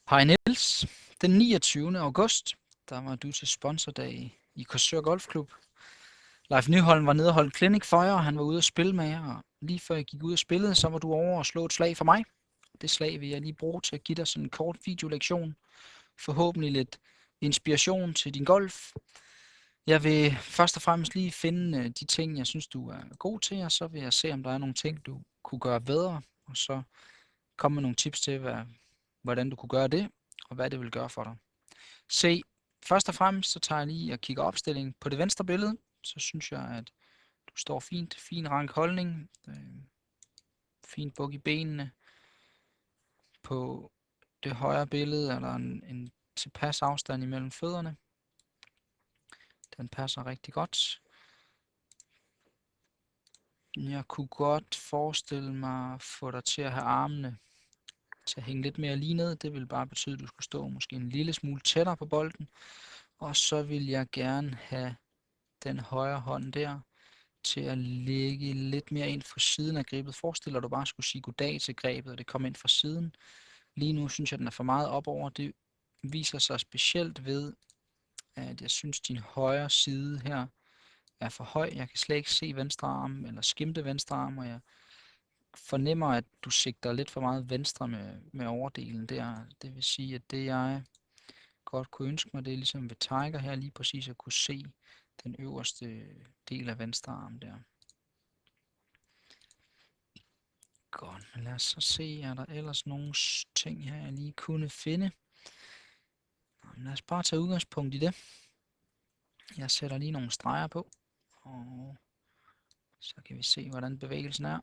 Hej Niels. Den 29. august, der var du til sponsordag i Korsør Golfklub. Leif Nyholm var nede og holdt clinic for jer, og han var ude at spille med jer. Og lige før jeg gik ud og spillede, så var du over og slå et slag for mig. Det slag vil jeg lige bruge til at give dig sådan en kort videolektion. Forhåbentlig lidt inspiration til din golf. Jeg vil først og fremmest lige finde de ting, jeg synes, du er god til, og så vil jeg se, om der er nogle ting, du kunne gøre bedre, og så komme med nogle tips til, hvordan du kunne gøre det, og hvad det vil gøre for dig. Se, først og fremmest så tager jeg lige og kigger opstillingen på det venstre billede. Så synes jeg, at du står fint. Fin rank holdning. Fin bug i benene. På det højre billede er der en tilpas afstand imellem fødderne. Den passer rigtig godt. Jeg kunne godt forestille mig at få dig til at have armene til at hænge lidt mere lige ned. Det vil bare betyde, at du skulle stå måske en lille smule tættere på bolden. Og så vil jeg gerne have den højre hånd der til at lægge lidt mere ind fra siden af grebet. Forestil dig, at du bare skulle sige goddag til grebet, og det kom ind fra siden. Lige nu synes jeg, den er for meget op over. Det viser sig specielt ved, at jeg synes, din højre side her er for høj. Jeg kan slet ikke se venstre arm, eller skimte venstre arm, og jeg fornemmer, at du sigter lidt for meget venstre med overdelen der. Det vil sige, at det jeg godt kunne ønske mig, det er ligesom ved Tiger her, lige præcis at kunne se den øverste del af venstre arm der. Godt, men lad os så se, er der ellers nogle ting her, jeg lige kunne finde. Lad os bare tage udgangspunkt i det. Jeg sætter lige nogle streger på, og så kan vi se, hvordan bevægelsen er.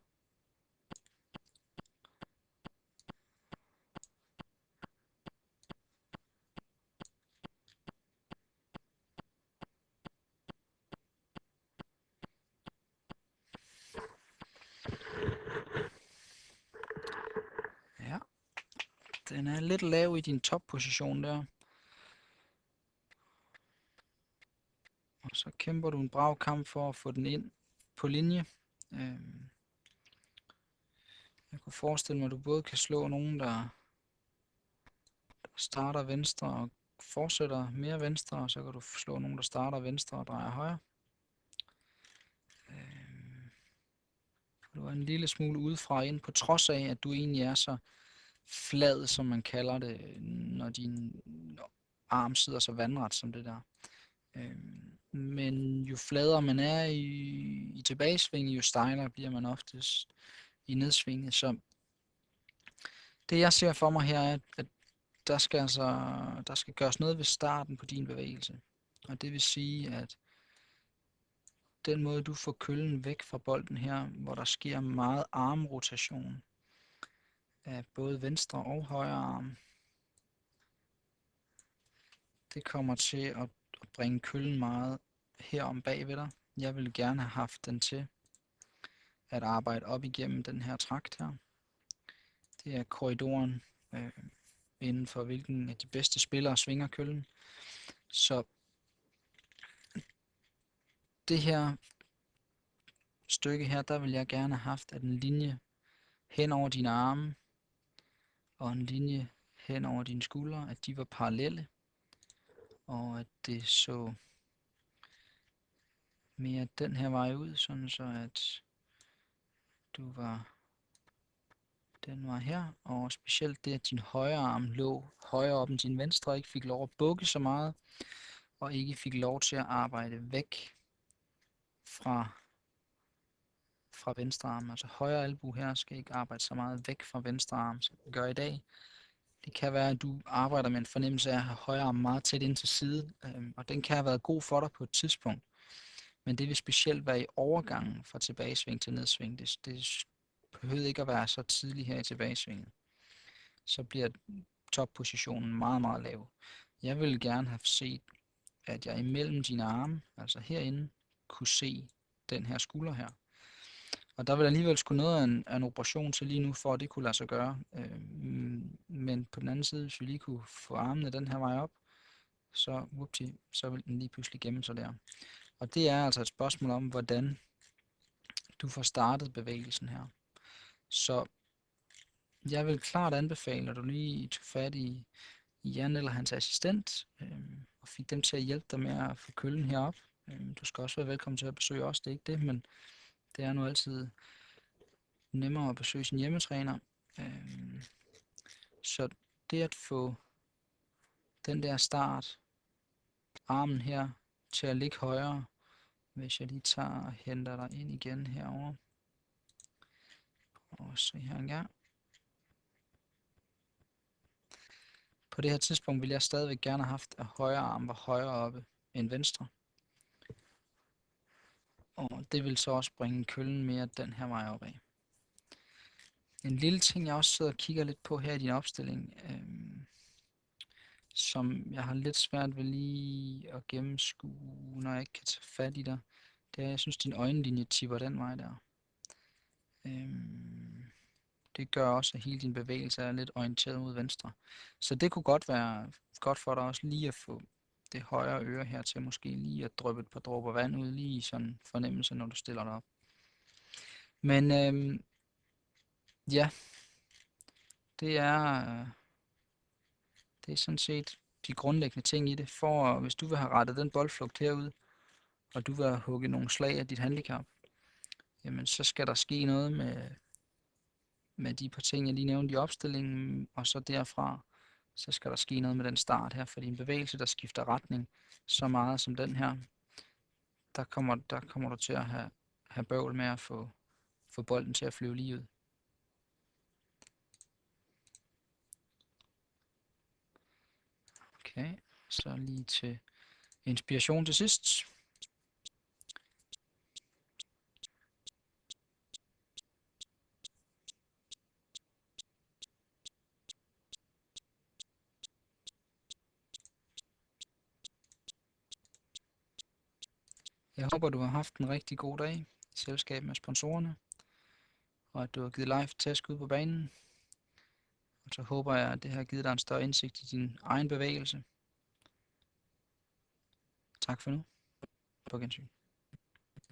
Ja, den er lidt lav i din topposition der. Og så kæmper du en brav kamp for at få den ind på linje. Jeg kunne forestille mig, at du både kan slå nogen, der starter venstre og fortsætter mere venstre, og så kan du slå nogen, der starter venstre og drejer højre. Du er en lille smule udefra ind, på trods af, at du egentlig er så flad, som man kalder det, når din arm sidder så vandret som det der. Men jo fladere man er i tilbagesving, jo stejlere bliver man oftest i nedsvinget. Så det jeg ser for mig her er, at der skal gøres noget ved starten på din bevægelse. Og det vil sige, at den måde du får køllen væk fra bolden her, hvor der sker meget armrotation af både venstre og højre arm, det kommer til at bringe køllen meget herom bagved dig. Jeg ville gerne have haft den til at arbejde op igennem den her trakt her. Det er korridoren, inden for hvilken af de bedste spillere svinger køllen. Så det her stykke her, der vil jeg gerne have haft, at en linje hen over dine arme og en linje hen over dine skuldre, at de var parallelle, og at det så mere den her vej ud, sådan så at den var her, og specielt det, at din højre arm lå højere op end din venstre, og ikke fik lov at bukke så meget, og ikke fik lov til at arbejde væk fra venstre arm. Altså højre albu her skal ikke arbejde så meget væk fra venstre arm, som den gør i dag. Det kan være, at du arbejder med en fornemmelse af at have højre arm meget tæt ind til siden, og den kan have været god for dig på et tidspunkt. Men det vil specielt være i overgangen fra tilbagesving til nedsving. Det behøver ikke at være så tidligt her i tilbagesvinget. Så bliver toppositionen meget, meget lav. Jeg ville gerne have set, at jeg imellem dine arme, altså herinde, kunne se den her skulder her. Og der vil alligevel skulle noget af en operation til lige nu, for at det kunne lade sig gøre. Men på den anden side, hvis vi lige kunne få armene den her vej op, så vil den lige pludselig gemme sig der. Og det er altså et spørgsmål om, hvordan du får startet bevægelsen her. Så Jeg vil klart anbefale, at du lige tog fat i Jan eller hans assistent, og fik dem til at hjælpe dig med at få køllen herop. Du skal også være velkommen til at besøge os, det er ikke det, men det er nu altid nemmere at besøge sin hjemmetræner. Så det at få den der start, armen her, til at ligge højere, hvis jeg lige tager og henter dig ind igen herover og se her en gang. På det her tidspunkt ville jeg stadigvæk gerne have haft, at højre arm var højere oppe end venstre. Og det vil så også bringe køllen mere den her vej opad. En lille ting, jeg også sidder og kigger lidt på her i din opstilling, som jeg har lidt svært ved lige at gennemskue, når jeg ikke kan tage fat i dig, det er, at jeg synes, din øjenlinje tipper den vej der. Det gør også, at hele din bevægelse er lidt orienteret mod venstre. Så det kunne godt være godt for dig også lige at få det højre øre her til måske lige at dryppe et par dråber vand ud, lige i sådan en fornemmelse, når du stiller dig op. Men ja, det er sådan set de grundlæggende ting i det. For hvis du vil have rettet den boldflugt herud, og du vil have hugget nogle slag af dit handicap, jamen så skal der ske noget med de par ting, jeg lige nævnte i opstillingen, og så derfra, så skal der ske noget med den start her, fordi en bevægelse, der skifter retning så meget som den her, der kommer du til at have bøvl med at få bolden til at flyve lige ud. Okay, så lige til inspiration til sidst. Jeg håber, du har haft en rigtig god dag i selskab med sponsorerne, og at du har givet live tæsk ud på banen. Og så håber jeg, at det har givet dig en større indsigt i din egen bevægelse. Tak for nu. På gensyn.